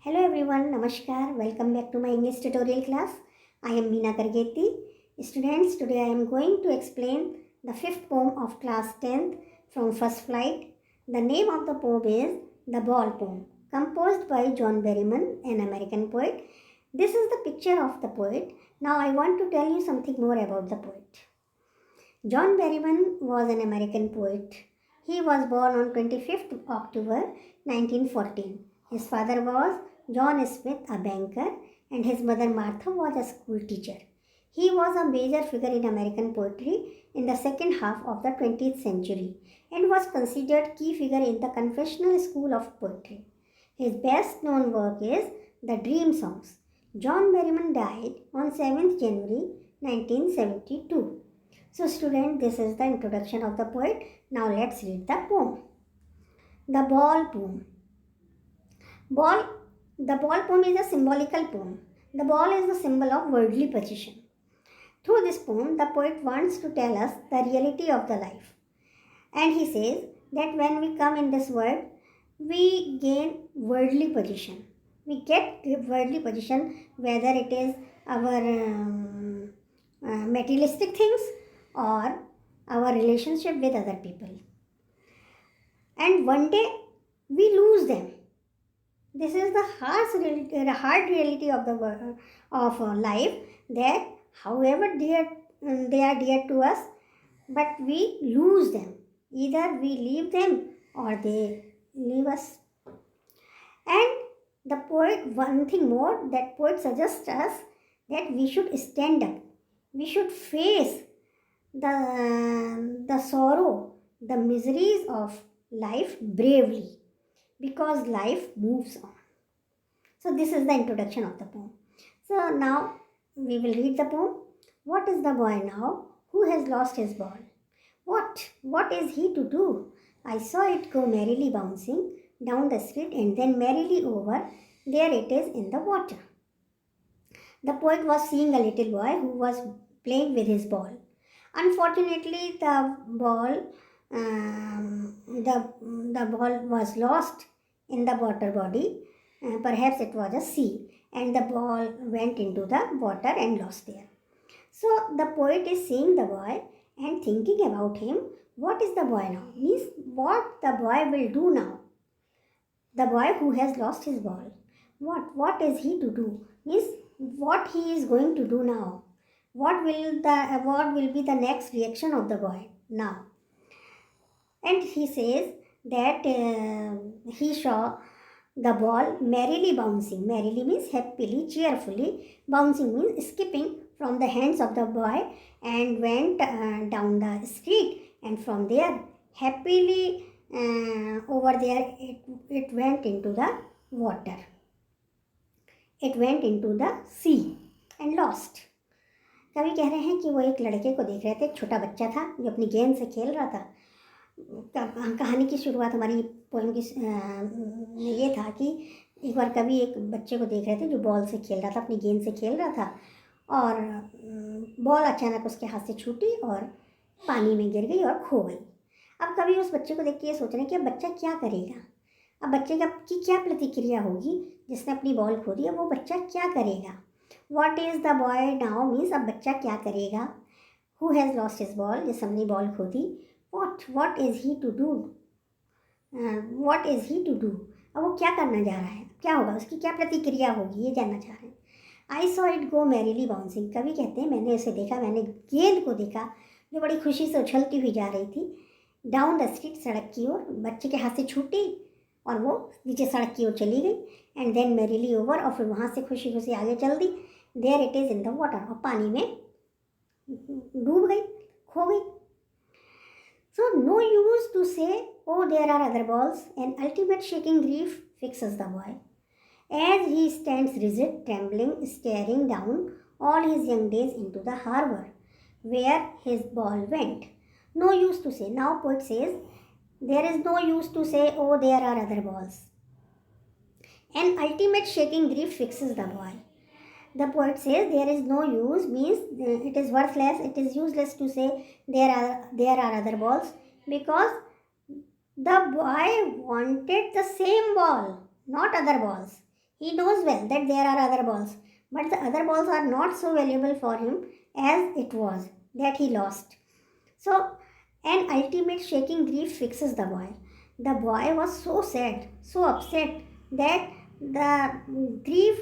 Hello everyone, Namaskar. Welcome back to my English tutorial class. I am Meena Kargeti. Students, today I am going to explain the fifth poem of class 10th from First Flight. The name of the poem is The Ball Poem, composed by John Berryman, an American poet. This is the picture of the poet. Now I want to tell you something more about the poet. John Berryman was an American poet. He was born on 25th October 1914. His father was John Smith, a banker, and his mother Martha was a school teacher. He was a major figure in American poetry in the second half of the 20th century and was considered key figure in the confessional school of poetry. His best known work is The Dream Songs. John Berryman died on 7th January 1972. So student, this is the introduction of the poet. Now let's read the poem. The Ball Poem. The ball poem is a symbolical poem. The ball is the symbol of worldly position. Through this poem, the poet wants to tell us the reality of the life. And he says that when we come in this world, we gain worldly position. We get worldly position, whether it is our materialistic things or our relationship with other people. And one day we lose them. This is the hard reality of the world, of life, that however they are dear to us, but we lose them. Either we leave them or they leave us. And the poet, one thing more, that poet suggests us that we should stand up. We should face the sorrow, the miseries of life bravely, because life moves on. So this is the introduction of the poem. So now we will read the poem. What is the boy now who has lost his ball? What is he to do? I saw it go merrily bouncing down the street and then merrily over. There it is in the water. The poet was seeing a little boy who was playing with his ball. Unfortunately, the ball was lost in the water body. Perhaps it was a sea, and the ball went into the water and lost there. So the poet is seeing the boy and thinking about him. What is the boy now? Means what the boy will do now. The boy who has lost his ball. What is he to do? Means what he is going to do now. What will be the next reaction of the boy now? And he says that he saw the ball merrily bouncing. Merrily means happily, cheerfully. Bouncing means skipping from the hands of the boy and went down the street. And from there, happily over there, it went into the water. It went into the sea and lost. कवि कह रहे हैं कि वो एक लड़के को देख रहे थे, एक छोटा बच्चा था जो अपनी गेंद से खेल रहा था. कहानी की शुरुआत हमारी पोएम की ये था कि एक बार कवि एक बच्चे को देख रहे थे जो बॉल से खेल रहा था, अपनी गेंद से खेल रहा था, और बॉल अचानक उसके हाथ से छूटी और पानी में गिर गई और खो गई. अब कवि उस बच्चे को देख के ये सोच रहे हैं कि अब बच्चा क्या करेगा. अब बच्चे की क्या प्रतिक्रिया होगी जिसने अपनी बॉल खो दी. अब वो बच्चा क्या करेगा. What is the boy now means अब बच्चा क्या करेगा. Who has lost his ball, जिस अपनी बॉल खो दी. What is he to do? What is he to do? अब वो क्या करना जा रहा है, क्या होगा, उसकी क्या प्रतिक्रिया होगी, ये जानना चाह रहे हैं. I saw it go merrily bouncing. कवि कहते हैं मैंने उसे देखा, मैंने गेंद को देखा जो बड़ी खुशी से उछलती हुई जा रही थी. डाउन द स्ट्रीट, सड़क की ओर. बच्चे के हाथ से छूटी और वो नीचे सड़क की ओर चली गई. एंड देन मैरीली ओवर, और फिर वहाँ से खुशी खुशी आगे चल दी. There it is in the water, और पानी में डूब गई, खो गई. So no use to say oh there are other balls, an ultimate shaking grief fixes the boy as he stands rigid trembling staring down all his young days into the harbour where his ball went. No use to say. Now poet says there is no use to say, oh, there are other balls. An ultimate shaking grief fixes the boy. The poet says there is no use means it is worthless, it is useless to say there are other balls, because the boy wanted the same ball, not other balls. He knows well that there are other balls, but the other balls are not so valuable for him as it was that he lost. So, an ultimate shaking grief fixes the boy. The boy was so sad, so upset that the grief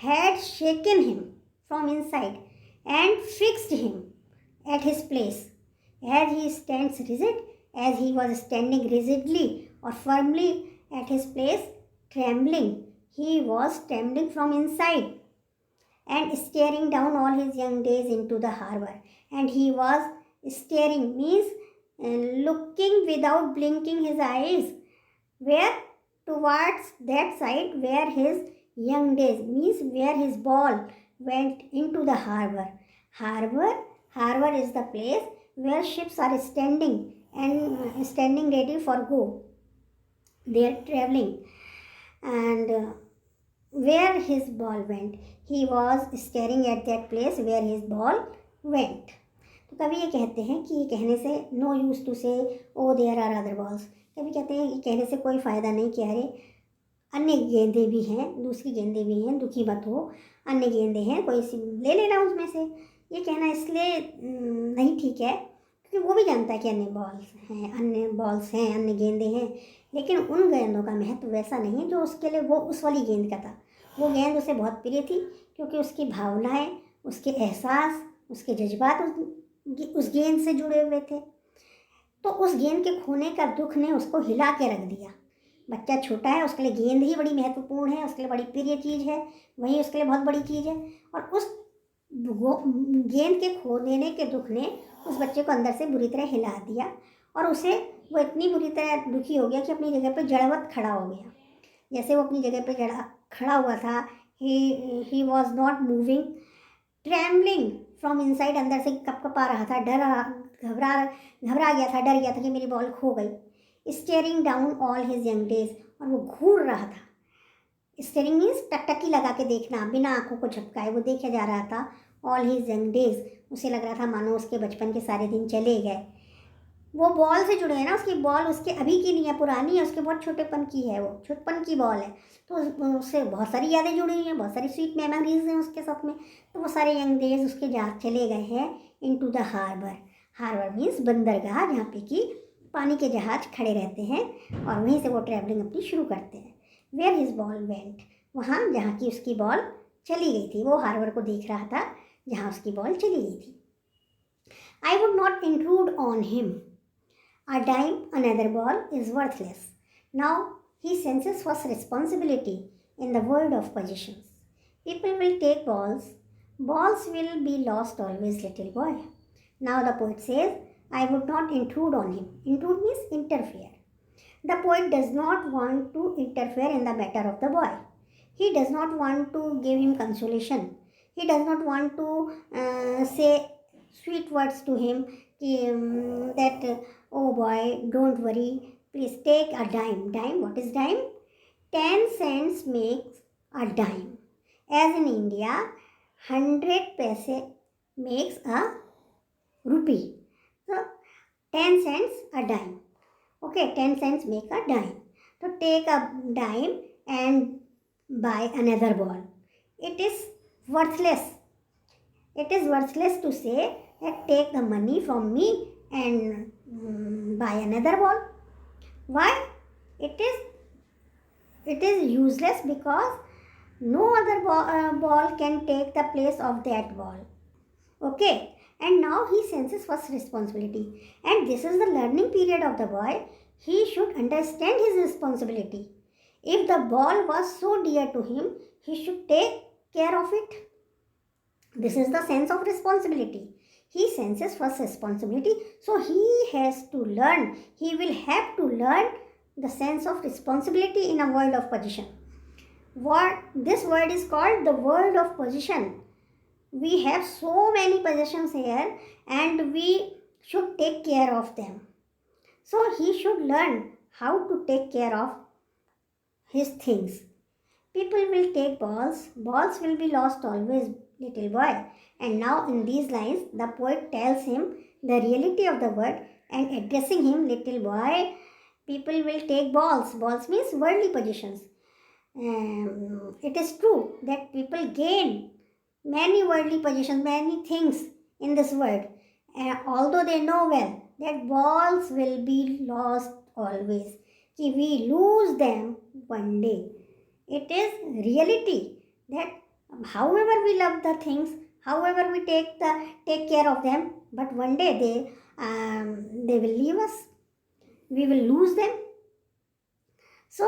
had shaken him from inside and fixed him at his place. As he stands rigid, as he was standing rigidly or firmly at his place, trembling, he was trembling from inside and staring down all his young days into the harbor. And he was staring, means looking without blinking his eyes, where towards that side where his young days, means where his ball went into the harbor. Harbor is the place where ships are standing and standing ready for go. They are traveling, and where his ball went, he was staring at that place where his ball went. तो कभी ये कहते हैं कि ये कहने से no use to say oh there are other balls, कभी कहते हैं ये कहने से कोई फ़ायदा नहीं कि अरे अन्य गेंदे भी हैं, दूसरी गेंदें भी हैं, दुखी मत हो, अन्य गेंदें हैं, कोई सी ले लेना उसमें से। ये कहना इसलिए नहीं ठीक है क्योंकि वो भी जानता है कि अन्य बॉल्स हैं, अन्य गेंदें हैं, लेकिन उन गेंदों का महत्व वैसा नहीं जो उसके लिए वो उस वाली गेंद का था। वो गेंद उसे बहुत प्रिय थी क्योंकि उसकी भावनाएं, उसके एहसास, उसके जज्बात उस गेंद से जुड़े हुए थे। तो उस गेंद के खोने का दुख ने उसको हिला के रख दिया। बच्चा छोटा है, उसके लिए गेंद ही बड़ी महत्वपूर्ण है, उसके लिए बड़ी प्रिय चीज़ है, वही उसके लिए बहुत बड़ी चीज़ है। और उस गेंद के खो देने के दुख ने उस बच्चे को अंदर से बुरी तरह हिला दिया और उसे वो इतनी बुरी तरह दुखी हो गया कि अपनी जगह पर जड़वत खड़ा हो गया। जैसे वो अपनी जगह पर खड़ा हुआ था, he was not moving, trembling from inside, अंदर से कपकपा रहा था, घबरा गया था, डर गया था कि मेरी बॉल खो गई। Steering down all his young days, और वो घूर रहा था। स्टेयरिंग मीन्स टकटकी लगा के देखना, बिना आंखों को झपकाए वो देखे जा रहा था। ऑल हिज यंग डेज, उसे लग रहा था मानो उसके बचपन के सारे दिन चले गए। वो बॉल से जुड़े हैं ना, उसकी बॉल उसके अभी की नहीं है, पुरानी है, उसके बहुत छोटेपन की है, वो छोटपन की बॉल है, तो उससे बहुत सारी यादें जुड़ी हुई हैं, बहुत सारी स्वीट मेमोरीज हैं उसके साथ में। तो वो सारे यंग डेज उसके जा चले गए हैं into the harbour. Harbour means बंदरगाह, जहाँ पे कि पानी के जहाज खड़े रहते हैं और वहीं से वो ट्रैवलिंग अपनी शुरू करते हैं। वेयर हिज बॉल वेंट, वहाँ जहाँ की उसकी बॉल चली गई थी, वो हार्बर को देख रहा था जहाँ उसकी बॉल चली गई थी। I would not intrude on him, a dime, another ball is worthless. Now he senses first responsibility in the world of possessions. People will take balls. Balls will be lost always, little boy. Now the poet says, I would not intrude on him. Intrude means interfere. The poet does not want to interfere in the matter of the boy. He does not want to give him consolation. He does not want to say sweet words to him that oh boy, don't worry, please take a dime. Dime, what is dime? 10 cents makes a dime. As in India, 100 paise makes a rupee. So 10 cents a dime. Okay, 10 cents make a dime. So take a dime and buy another ball. It is worthless. It is worthless to say that take the money from me and buy another ball. Why? It is useless because no other ball can take the place of that ball. Okay, and now he senses first responsibility, and this is the learning period of the boy. He should understand his responsibility. If the ball was so dear to him, he should take care of it. This is the sense of responsibility. He senses first responsibility, so he has to learn. He will have to learn the sense of responsibility in a world of possession. This word is called the world of possession. We have so many possessions here and we should take care of them. So he should learn how to take care of his things. People will take balls. Balls will be lost always, little boy. And now in these lines, the poet tells him the reality of the word and addressing him, little boy, people will take balls. Balls means worldly possessions. it is true that people gain many worldly possessions, many things in this world, although they know well that balls will be lost always, कि we lose them one day. It is reality that however we love the things, however we take care of them, but one day they will leave us. We will lose them. So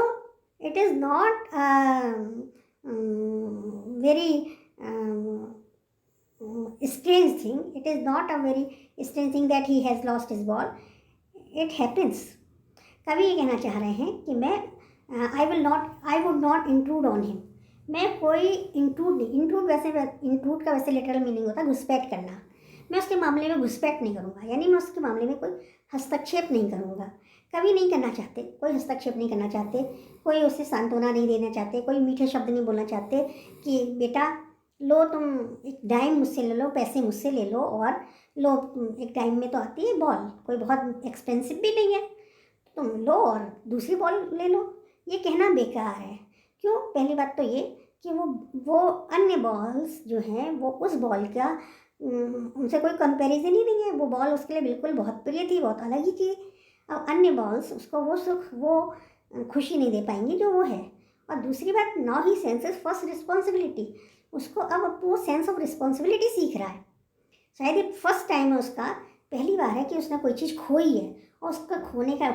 it is not very strange thing. It is not a very strange thing that he has lost his ball. It happens. कवि ये कहना चाह रहे हैं कि मैं I would not intrude on him. मैं कोई इंट्रूड नहीं, इंट्रूड का वैसे लिटरल मीनिंग होता है घुसपैठ करना. मैं उसके मामले में घुसपैठ नहीं करूँगा, यानी मैं उसके मामले में कोई हस्तक्षेप नहीं करूँगा. कवि नहीं करना चाहते, कोई हस्तक्षेप नहीं करना चाहते, कोई उसे सांत्वना नहीं देना चाहते, कोई मीठे शब्द नहीं बोलना चाहते कि बेटा लो तुम एक डाइम मुझसे ले लो, पैसे मुझसे ले लो और लो एक टाइम में तो आती है बॉल, कोई बहुत एक्सपेंसिव भी नहीं है, तुम लो और दूसरी बॉल ले लो. ये कहना बेकार है. क्यों? पहली बात तो ये कि वो अन्य बॉल्स जो हैं वो उस बॉल का उनसे कोई कंपैरिजन ही नहीं है. वो बॉल उसके लिए बिल्कुल बहुत प्रिय थी, बहुत अलग ही थी. अब अन्य बॉल्स उसको वो सुख, वो खुशी नहीं दे पाएंगी जो वो है. और दूसरी बात, now he senses first responsibility. उसको अब वो सेंस ऑफ रिस्पॉन्सिबिलिटी सीख रहा है. शायद ये फर्स्ट टाइम है उसका, पहली बार है कि उसने कोई चीज़ खोई है और उसका खोने का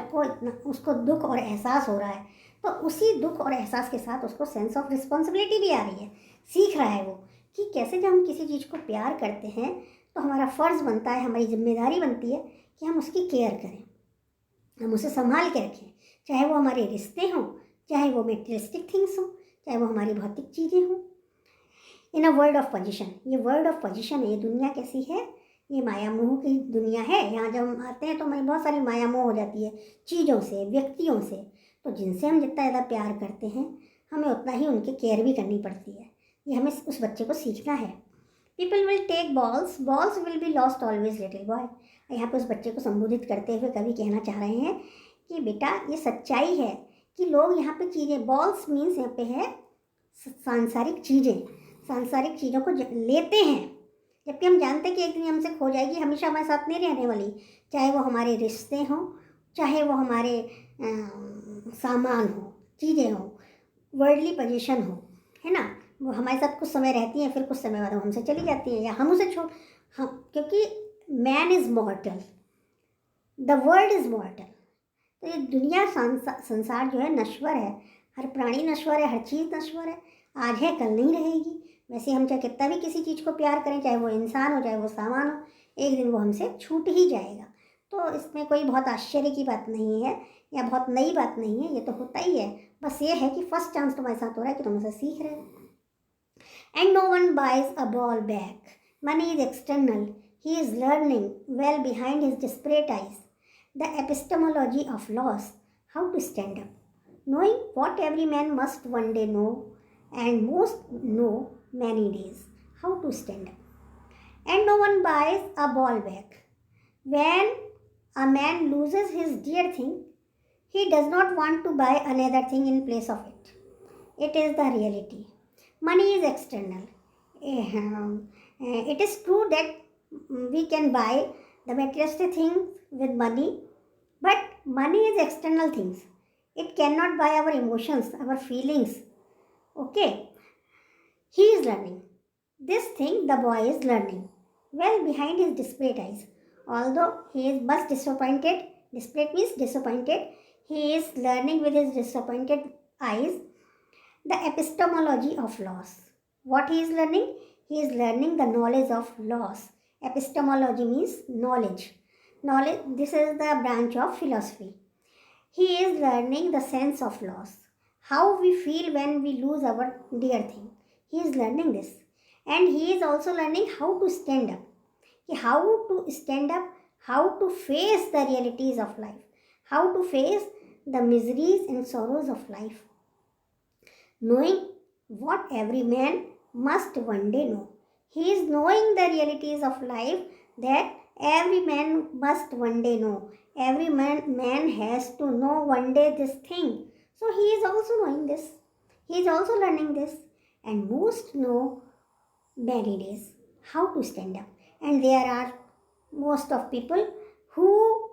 उसको दुख और एहसास हो रहा है. तो उसी दुख और एहसास के साथ उसको सेंस ऑफ रिस्पॉन्सिबिलिटी भी आ रही है. सीख रहा है वो कि कैसे जब हम किसी चीज़ को प्यार करते हैं तो हमारा फ़र्ज़ बनता है, हमारी जिम्मेदारी बनती है कि हम उसकी केयर करें, हम उसे संभाल के रखें. चाहे वो हमारे रिश्ते हों, चाहे वो मेटेरियलिस्टिक थिंग्स हों, चाहे वो हमारी भौतिक चीज़ें हों. इन अ वर्ल्ड ऑफ पोजिशन, ये वर्ल्ड ऑफ पोजिशन है. ये दुनिया कैसी है? ये माया मोह की दुनिया है. यहाँ जब हम आते हैं तो हमें बहुत सारी माया मोह हो जाती है चीज़ों से, व्यक्तियों से. तो जिनसे हम जितना ज़्यादा प्यार करते हैं हमें उतना ही उनकी केयर भी करनी पड़ती है. ये हमें उस बच्चे को सीखना है. People will take balls, balls will be lost always little boy. यहाँ पे उस बच्चे को संबोधित करते हुए कवि कहना चाह रहे हैं कि बेटा ये सच्चाई है कि लोग यहाँ पे चीज़ें, बॉल्स मीन्स यहाँ पे है सांसारिक चीज़ें, सांसारिक चीज़ों को लेते हैं, जबकि हम जानते हैं कि एक दिन हमसे खो जाएगी, हमेशा हमारे साथ नहीं रहने वाली. चाहे वो हमारे रिश्ते हों, चाहे वो हमारे सामान हो, चीज़ें हों, वर्ल्डली पोजीशन हो, है ना. वो हमारे साथ कुछ समय रहती हैं, फिर कुछ समय बाद हमसे चली जाती हैं या हम उसे हम, क्योंकि man is मॉर्टल, the world is मॉर्टल. तो ये दुनिया, संसार जो है नश्वर है. हर प्राणी नश्वर है, हर चीज़ नश्वर है. आज है कल नहीं रहेगी. वैसे हम चाहे कितना भी किसी चीज़ को प्यार करें, चाहे वो इंसान हो चाहे वो सामान हो, एक दिन वो हमसे छूट ही जाएगा. तो इसमें कोई बहुत आश्चर्य की बात नहीं है या बहुत नई बात नहीं है. ये तो होता ही है. बस ये है कि फर्स्ट चांस तुम्हारे साथ हो रहा है कि तुम उसे सीख रहे हो. And no one buys a ball back. Money is external. He is learning well behind his desperate eyes the epistemology of loss, how to stand up, knowing what every man must one day know and most know many days, how to stand up. And no one buys a ball back. When a man loses his dear thing, he does not want to buy another thing in place of it. It is the reality. Money is external. It is true that we can buy the materialistic things with money, but money is external things. It cannot buy our emotions, our feelings. Okay. He is learning. This thing the boy is learning. Well behind his displayed eyes. Although he is much disappointed, displayed means disappointed, he is learning with his disappointed eyes the epistemology of loss. What he is learning? He is learning the knowledge of loss. Epistemology means knowledge. Knowledge, this is the branch of philosophy. He is learning the sense of loss. How we feel when we lose our dear thing. He is learning this. And he is also learning how to stand up. How to stand up, how to face the realities of life, how to face the miseries and sorrows of life. Knowing what every man must one day know. He is knowing the realities of life that every man must one day know. Every man has to know one day this thing. So he is also knowing this. He is also learning this. And most know many days how to stand up. And there are most of people who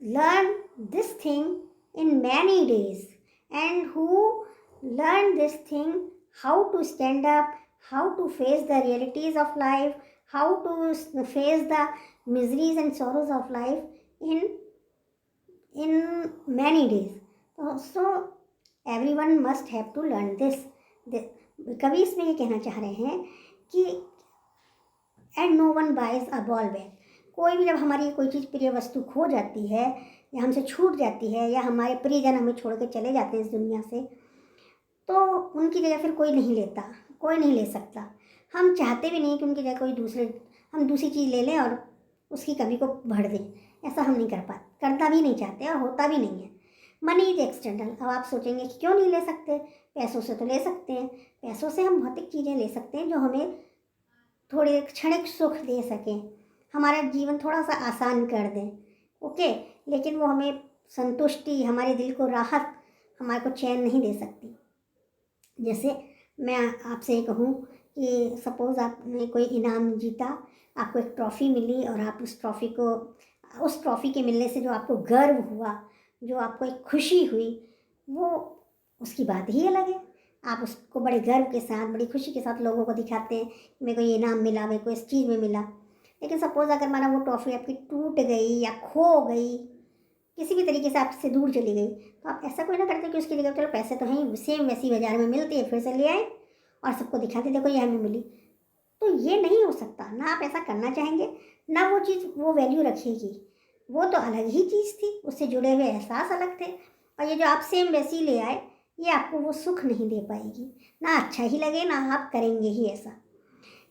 learn this thing in many days and who learn this thing how to stand up, how to face the realities of life, how to face the miseries and sorrows of life in many days. So everyone must have to learn this. कवि इसमें ये कहना चाह रहे हैं कि and no one buys a ball bag, कोई भी जब हमारी कोई चीज़ प्रिय वस्तु खो जाती है या हमसे छूट जाती है या हमारे प्रियजन हमें छोड़ के चले जाते हैं इस दुनिया से, तो उनकी जगह फिर कोई नहीं लेता, कोई नहीं ले सकता। हम चाहते भी नहीं कि उनकी जगह कोई हम दूसरी चीज़ ले लें और उसकी कमी को भर दें, ऐसा हम नहीं करता भी नहीं चाहते और होता भी नहीं है। Money is external. अब आप सोचेंगे कि क्यों नहीं ले सकते, पैसों से तो ले सकते हैं, पैसों से हम भौतिक चीज़ें ले सकते हैं जो हमें थोड़े क्षणिक सुख दे सकें, हमारा जीवन थोड़ा सा आसान कर दें, ओके, लेकिन वो हमें संतुष्टि, हमारे दिल को राहत, हमारे को चैन नहीं दे सकती। जैसे मैं आपसे कहूँ कि सपोज़ आपने कोई इनाम जीता, आपको एक ट्रॉफ़ी मिली और आप उस ट्रॉफ़ी के मिलने से जो आपको गर्व हुआ, जो आपको एक खुशी हुई, वो उसकी बात ही अलग है। आप उसको बड़े गर्व के साथ, बड़ी खुशी के साथ लोगों को दिखाते हैं, मेरे को ये इनाम मिला, मेरे को इस चीज़ में मिला। लेकिन सपोज़ अगर माना वो ट्रॉफ़ी आपकी टूट गई या खो गई, किसी भी तरीके से आपसे दूर चली गई, तो आप ऐसा कोई ना करते कि उसकी जगह चलो पैसे तो हैं, सेम वैसी बाज़ार में मिलती है, फिर से ले आए और सबको दिखाते देखो ये हमें मिली। तो ये नहीं हो सकता, ना आप ऐसा करना चाहेंगे, ना वो चीज़ वो वैल्यू रखेगी। वो तो अलग ही चीज़ थी, उससे जुड़े हुए एहसास अलग थे, और ये जो आप सेम वैसी ले आए, ये आपको वो सुख नहीं दे पाएगी, ना अच्छा ही लगे, ना आप करेंगे ही ऐसा।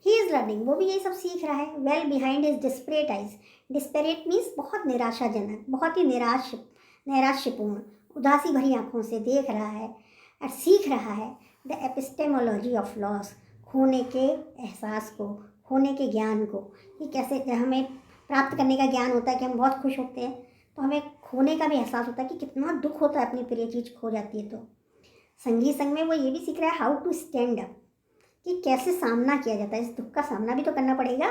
ही इज़ लर्निंग, वो भी यही सब सीख रहा है। Well behind is desperate eyes. Desperate means बहुत निराशाजनक, बहुत ही नैराश्यपूर्ण, उदासी भरी आंखों से देख रहा है और सीख रहा है द एपिस्टेमोलॉजी ऑफ लॉस, खोने के एहसास को, खोने के ज्ञान को। कि कैसे हमें प्राप्त करने का ज्ञान होता है कि हम बहुत खुश होते हैं, तो हमें खोने का भी एहसास होता है कि कितना दुख होता है अपनी प्रिय चीज़ खो जाती है। तो संगीत संग में वो ये भी सीख रहा है हाउ टू स्टैंड अप, कि कैसे सामना किया जाता है। इस दुख का सामना भी तो करना पड़ेगा,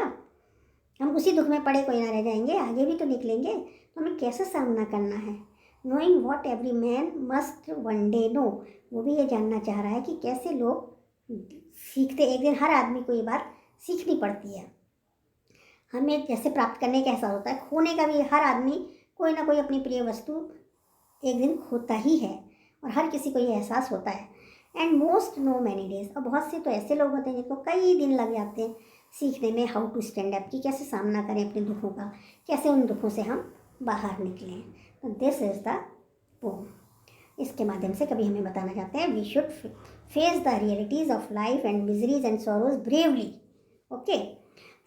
हम उसी दुख में पड़े कोई ना रह जाएंगे, आगे भी तो निकलेंगे, तो हमें कैसे सामना करना है। Knowing what every man must one day know, वो भी ये जानना चाह रहा है कि कैसे लोग सीखते, एक दिन हर आदमी को ये बात सीखनी पड़ती है। हमें जैसे प्राप्त करने का एहसास होता है, खोने का भी हर आदमी कोई ना कोई अपनी प्रिय वस्तु एक दिन खोता ही है, और हर किसी को ये एहसास होता है। And most know many days, और बहुत से तो ऐसे लोग होते हैं जिनको कई दिन लग जाते हैं सीखने में हाउ टू स्टैंड अप, कि कैसे सामना करें अपने दुखों का, कैसे उन दुखों से हम बाहर निकलें। तो दिस इज़ द पोम। इसके माध्यम से कभी हमें बताना चाहते हैं we should face the realities of life and miseries and sorrows bravely. Okay,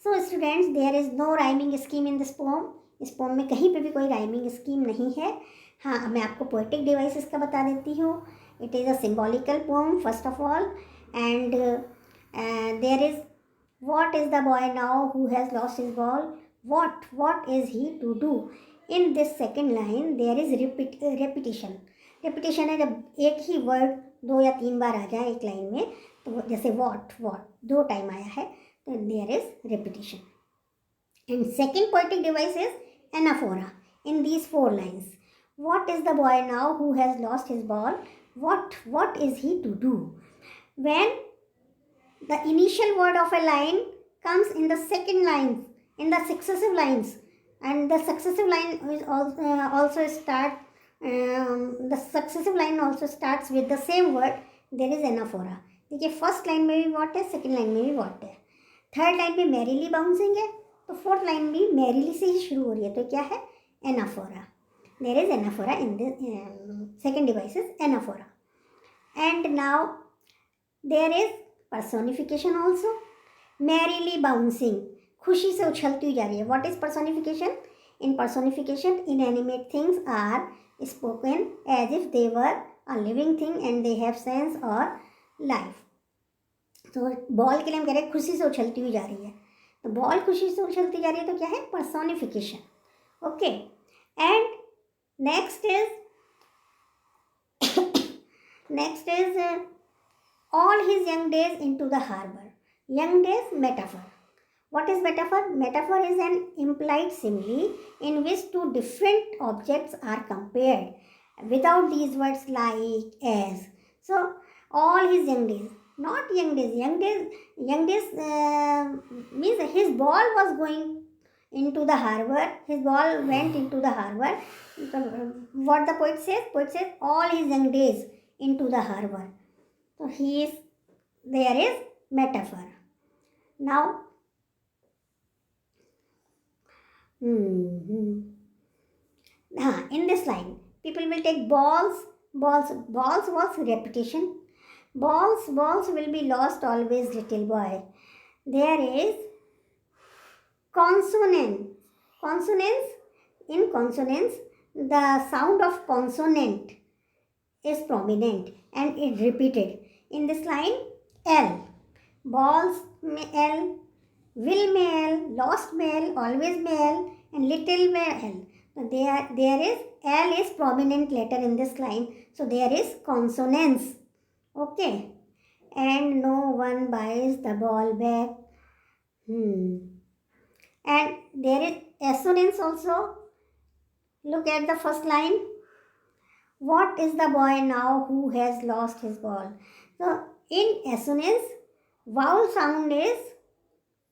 so students, there is no rhyming scheme in this poem. इस पोम में कहीं पे भी कोई राइमिंग स्कीम नहीं है। हाँ, मैं आपको पोएटिक डिवाइसेस का बता देती हूँ। It is a symbolical poem first of all, and there is what is the boy now who has lost his ball, what is he to do। in this second line there is repetition है, जब एक ही word 2 या 3 बार आ जाए एक line में, तो जैसे what 2 time आया है, तो there is repetition। and second poetic device is anaphora in these 4 lines। what is the boy now who has lost his ball, what is he to do। when the initial word of a line comes in the second lines, in the successive lines, and the successive line is also the successive line also starts with the same word, there is anaphora। देखिए first line में भी what है, second line में भी what है, third line में merrily bouncing है, तो फोर्थ लाइन भी मैरीली से ही शुरू हो रही है, तो क्या है anaphora. There is anaphora in the second device is anaphora. And now there is personification also, merrily bouncing, खुशी से उछलती हुई जा रही है। what is personification? in personification inanimate things are spoken as if they were a living thing and they have sense or life। तो ball के लिए हम कह रहे हैं खुशी से उछलती हुई जा रही है, तो बॉल खुशी से उछलती जा रही है, तो क्या है personification। Okay, and next is all his young days into the harbor. Young days, metaphor. What is metaphor? Metaphor is an implied simile in which two different objects are compared without these words like, as. So, all his young days, not young days, young days means his ball was going into the harbor, his ball went into the harbor. What the poet says? Poet says all his young days into the harbor. So, there is metaphor. Now, in this line, people will take balls. Balls was repetition. Balls will be lost always, little boy. There is consonant. Consonance. In consonance, the sound of consonant is prominent and it repeated. In this line, L. Balls, L. Will male, lost male, always male, and little male. So there is L is prominent letter in this line. So there is consonance. Okay. And no one buys the ball back. And there is assonance also. Look at the first line. What is the boy now who has lost his ball? So in assonance, vowel sound is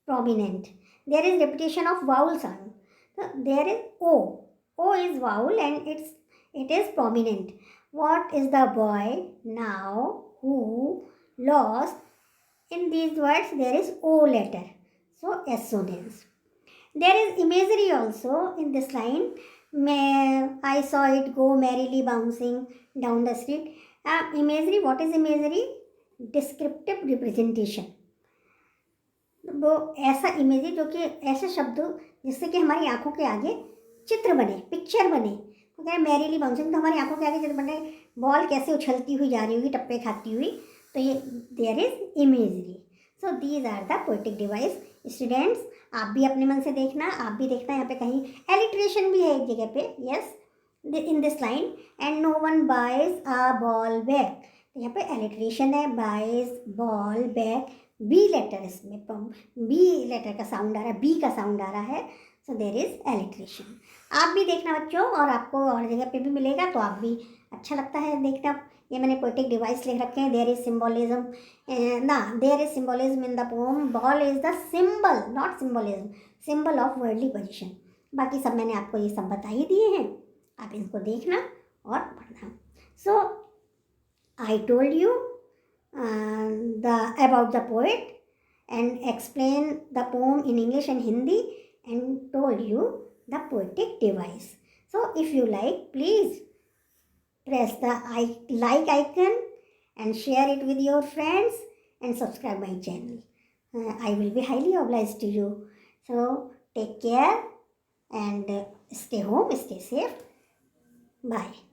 prominent. There is repetition of vowel sound. So there is O. O is vowel and it is prominent. What is the boy now who lost? In these words there is O letter. So assonance. There is imagery also in this line. I saw it go merrily bouncing down the street. Imagery, what is imagery? Descriptive representation. वो ऐसा image जो कि ऐसे शब्द जिससे कि हमारी आंखों के आगे चित्र बने, पिक्चर बने. तो क्या मैरीली बाउंसिंग, तो हमारी आंखों के आगे चित्र बने, बॉल कैसे उछलती हुई जा रही होगी, टप्पे खाती हुई. तो ये there is imagery. So these are the poetic device. Students, आप भी अपने मन से देखना, आप भी देखना. यहाँ पे कहीं एलिट्रेशन भी है एक जगह पे. Yes, in this line, and no one buys a ball back. यहाँ पे एलिट्रेशन है, buys ball back. B letter, इसमें बी लेटर का साउंड आ रहा है, बी का साउंड आ रहा है. So there is alliteration. आप भी देखना बच्चों, और आपको और जगह पे भी मिलेगा तो आप भी अच्छा लगता है देखना. ये मैंने पोएटिक डिवाइस लिख रखे हैं. There is symbolism there is symbolism in the poem. Ball is the symbol, not symbolism, symbol of worldly position. बाकी सब मैंने आपको ये सब बता ही दिए हैं, आप इनको देखना और पढ़ना. So I told you about the poet and explain the poem in English and Hindi and told you the poetic device. So if you like, please press the like icon and share it with your friends and subscribe my channel. I will be highly obliged to you. So take care and stay home, stay safe. Bye.